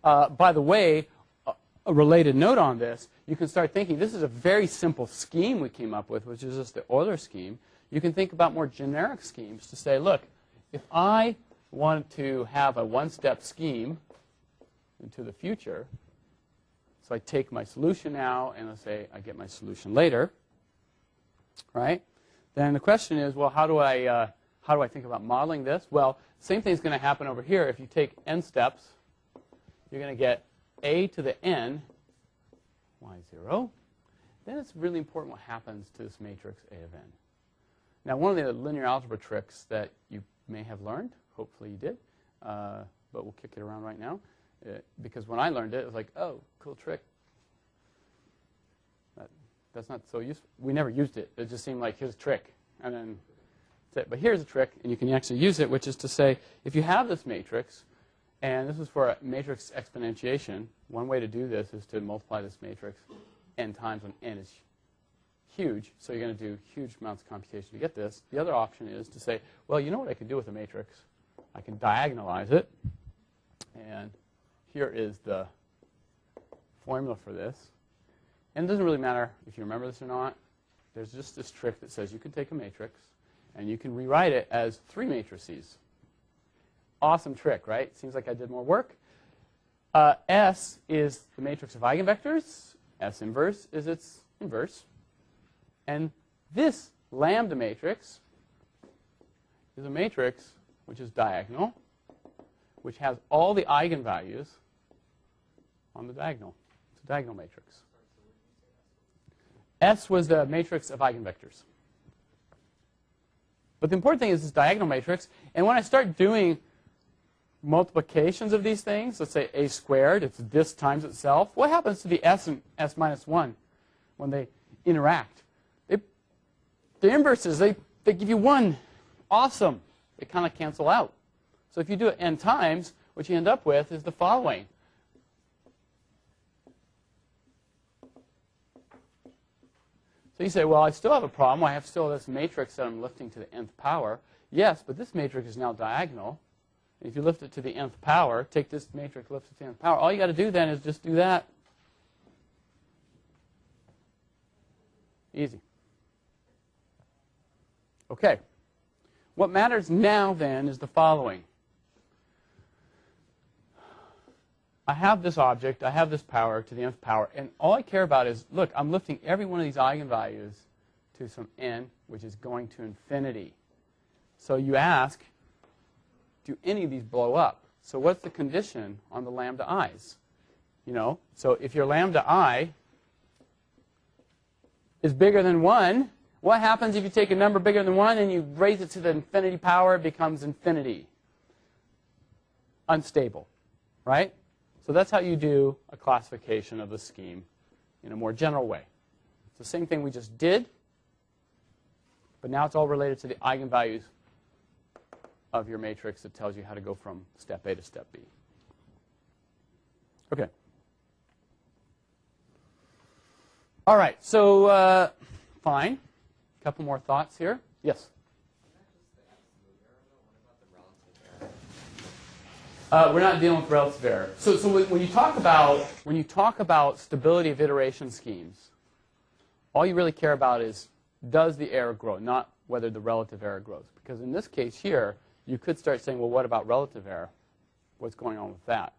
By the way, a related note on this, you can start thinking, this is a very simple scheme we came up with, which is just the Euler scheme. You can think about more generic schemes to say, look, if I want to have a one-step scheme into the future, so I take my solution now and let's say I get my solution later, right? Then the question is, well, how do I think about modeling this? Well, same thing is going to happen over here. If you take n steps, you're going to get a to the n y0. Then it's really important what happens to this matrix A of n. Now, one of the linear algebra tricks that you may have learned, hopefully you did, but we'll kick it around right now, because when I learned it, it was like, oh, cool trick. That's not so useful. We never used it. It just seemed like, here's a trick. And then that's it. But here's a trick, and you can actually use it, which is to say, if you have this matrix, and this is for a matrix exponentiation, one way to do this is to multiply this matrix n times when n is huge. So you're going to do huge amounts of computation to get this. The other option is to say, well, you know what I can do with a matrix? I can diagonalize it. And here is the formula for this. And it doesn't really matter if you remember this or not. There's just this trick that says you can take a matrix and you can rewrite it as 3 matrices. Awesome trick, right? Seems like I did more work. S is the matrix of eigenvectors. S inverse is its inverse. And this lambda matrix is a matrix which is diagonal, which has all the eigenvalues on the diagonal. It's a diagonal matrix. S was the matrix of eigenvectors. But the important thing is this diagonal matrix. And when I start doing multiplications of these things, let's say a squared, it's this times itself, what happens to the s and s minus 1 when they interact? The inverses, they give you 1. Awesome. They kind of cancel out. So if you do it n times, what you end up with is the following. So you say, well, I still have a problem. I have still this matrix that I'm lifting to the nth power. Yes, but this matrix is now diagonal. And if you lift it to the nth power, take this matrix, lift it to the nth power, all you got to do then is just do that. Easy. Okay. What matters now then is the following. I have this object, I have this power to the nth power, and all I care about is, look, I'm lifting every one of these eigenvalues to some n, which is going to infinity. So you ask, do any of these blow up? So what's the condition on the lambda i's? You know, so if your lambda I is bigger than 1, what happens if you take a number bigger than 1 and you raise it to the infinity power? It becomes infinity. Unstable, right? So that's how you do a classification of the scheme in a more general way. It's the same thing we just did, but now it's all related to the eigenvalues of your matrix that tells you how to go from step A to step B. Okay. All right, so fine. A couple more thoughts here. Yes? We're not dealing with relative error. So when you talk about stability of iteration schemes, all you really care about is does the error grow, not whether the relative error grows. Because in this case here, you could start saying, well, what about relative error? What's going on with that?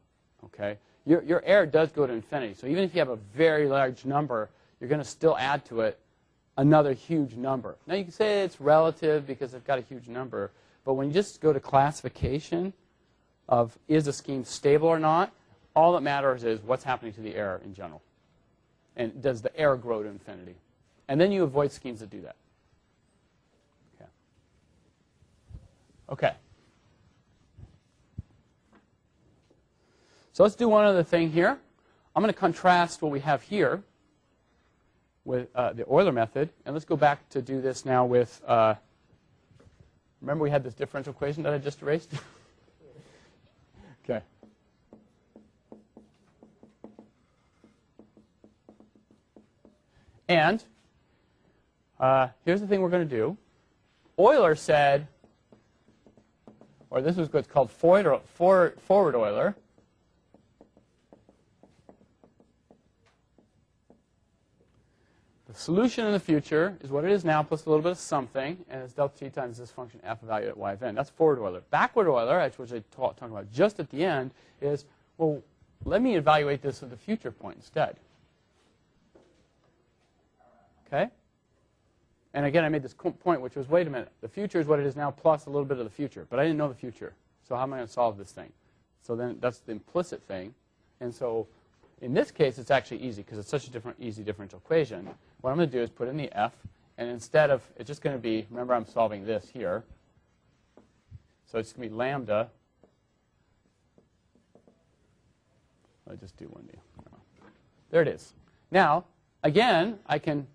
Okay, your error does go to infinity. So even if you have a very large number, you're going to still add to it another huge number. Now you can say it's relative because it's got a huge number, but when you just go to classification of is a scheme stable or not, all that matters is what's happening to the error in general. And does the error grow to infinity? And then you avoid schemes that do that. Okay. Okay. So let's do one other thing here. I'm going to contrast what we have here with the Euler method. And let's go back to do this now with, remember we had this differential equation that I just erased? Okay. And here's the thing we're going to do. Euler said, or this was what's called forward Euler. solution in the future is what it is now plus a little bit of something, and it's delta t times this function f evaluated at y of n. That's forward Euler. Backward Euler, which I talked about just at the end, is, well, let me evaluate this at the future point instead. Okay? And again, I made this point, which was, wait a minute, the future is what it is now plus a little bit of the future. But I didn't know the future. So how am I going to solve this thing? So then that's the implicit thing. And so in this case, it's actually easy because it's such a easy differential equation. What I'm going to do is put in the f. And instead of, it's just going to be, remember I'm solving this here. So it's going to be lambda. I'll just do 1D. There it is. Now, again, I can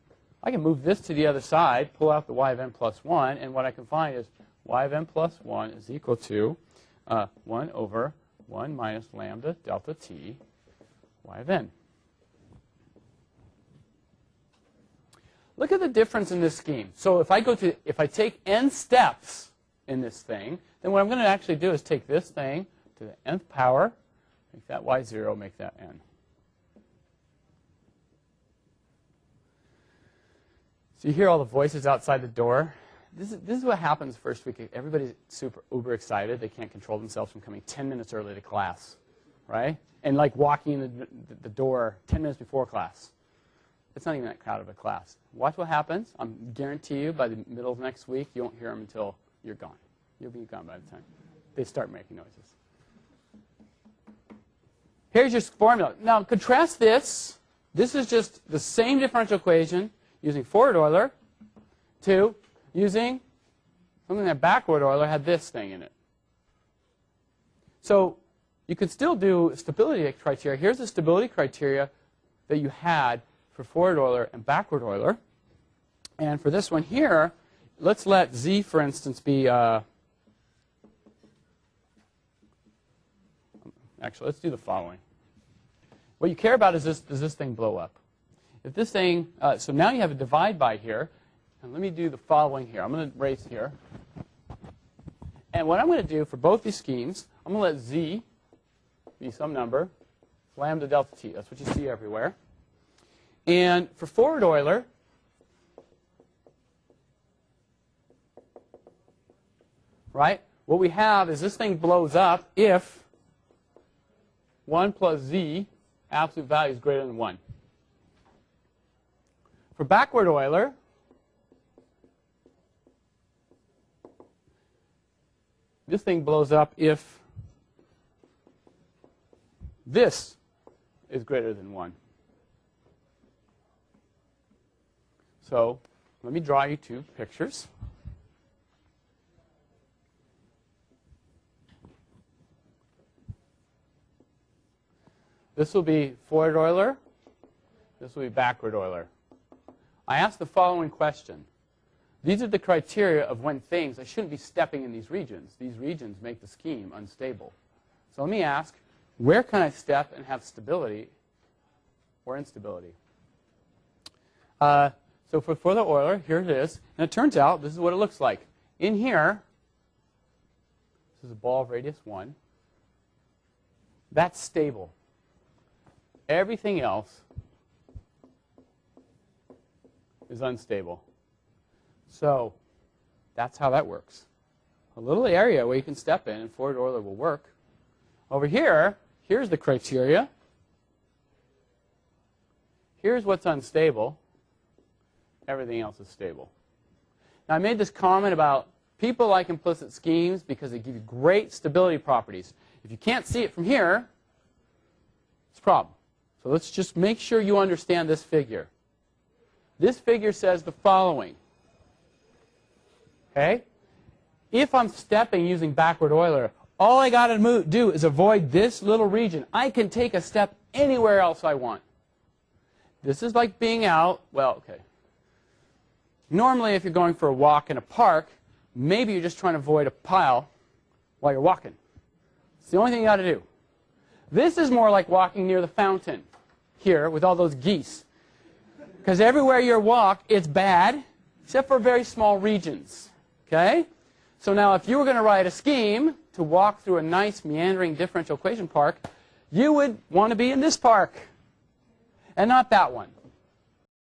move this to the other side, pull out the y of n plus 1, and what I can find is y of n plus 1 is equal to 1 over 1 minus lambda delta t y of n. Look at the difference in this scheme. So if I take n steps in this thing, then what I'm going to actually do is take this thing to the nth power, make that y0, make that n. So you hear all the voices outside the door. This is what happens first week. Everybody's uber excited. They can't control themselves from coming 10 minutes early to class, right? And like walking in the door 10 minutes before class. It's not even that crowded of a class. Watch what happens. I guarantee you by the middle of next week, you won't hear them until you're gone. You'll be gone by the time they start making noises. Here's your formula. Now contrast this. This is just the same differential equation using forward Euler to using something that backward Euler had this thing in it. So you could still do stability criteria. Here's the stability criteria that you had for forward Euler and backward Euler. And for this one here, let's let z, for instance, be... actually, let's do the following. What you care about is this, does this thing blow up? If this thing, so now you have a divide by here. And let me do the following here. I'm going to erase here. And what I'm going to do for both these schemes, I'm going to let z be some number, lambda delta t. That's what you see everywhere. And for forward Euler, right, what we have is this thing blows up if 1 plus z absolute value is greater than 1. For backward Euler, this thing blows up if this is greater than 1. So let me draw you two pictures. This will be forward Euler. This will be backward Euler. I asked the following question. These are the criteria of when things, I shouldn't be stepping in these regions. These regions make the scheme unstable. So let me ask, where can I step and have stability or instability? So for the Euler, here it is. And it turns out this is what it looks like. In here, this is a ball of radius 1. That's stable. Everything else is unstable. So that's how that works. A little area where you can step in and forward Euler will work. Over here, here's the criteria. Here's what's unstable. Everything else is stable. Now I made this comment about people like implicit schemes because they give you great stability properties. If you can't see it from here, it's a problem. So let's just make sure you understand this figure. This figure says the following. Okay? If I'm stepping using backward Euler, all I got to do is avoid this little region. I can take a step anywhere else I want. This is like being out, well, okay. Normally, if you're going for a walk in a park, maybe you're just trying to avoid a pile while you're walking. It's the only thing you got to do. This is more like walking near the fountain here with all those geese. Because everywhere you walk, it's bad, except for very small regions. Okay? So now if you were going to write a scheme to walk through a nice meandering differential equation park, you would want to be in this park and not that one.